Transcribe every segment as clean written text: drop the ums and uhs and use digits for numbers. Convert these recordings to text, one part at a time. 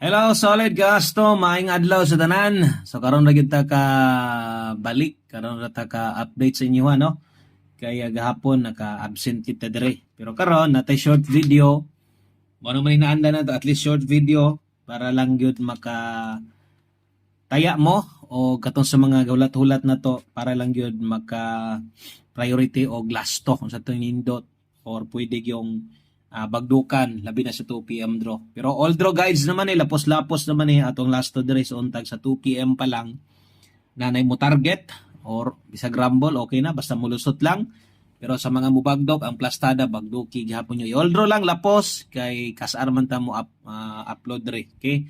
Hello, solid gasto, maayong adlaw sa tanan. So karon ra gyud ta ka balik, karon ra ta ka update sa inyo no. Kaya gahapon naka-absent kita dire. Pero karon natay short video. Mo naman inaanda na to at least short video para lang gyud maka taya mo o katong sa mga gulat-hulat na to para lang gyud maka priority o gasto kung sa to nindot or pwede yung bagdukan labi na sa 2 PM draw. Pero all draw guides naman lapos-lapos naman atong last to the race untag sa 2 PM pa lang nanay mo target or bisag rumble okay na basta mulusot lang. Pero sa mga mubagdok ang plastada bagduki gihapon nyo. I-all draw lang lapos kay kasar man ta mo upload re. Okay?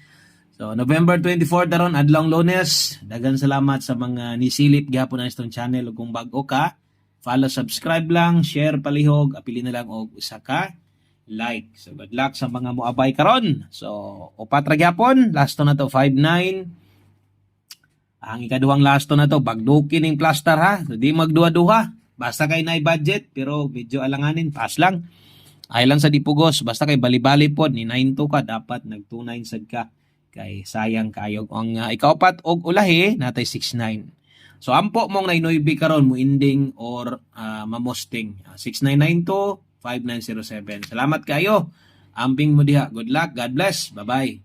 So November 24 taron adlong Lunes. Daghang salamat sa mga nisilip gihapon ang istong channel ug kung bag-o ka, follow, subscribe lang, share palihog, apili na lang og usa ka like. So good luck sa mga moabay karon. So upat ra gyapon, last to na to 5-9. Ang ikaduhang last to na to bagduki ning plaster ha. So di magduha-duha. Basta kay nay budget pero medyo alanganin pass lang. Ay lang sa dipugos basta kay bali-bali pod ni 9-2 ka dapat nag 2-9 sad ka kay sayang kayo ang ikaupat og ulahi natay 6-9. So ampo mong nainoybi karon mo ending or mamosting 6992 5907. Salamat kayo. Amping mo diha. Good luck. God bless. Bye-bye.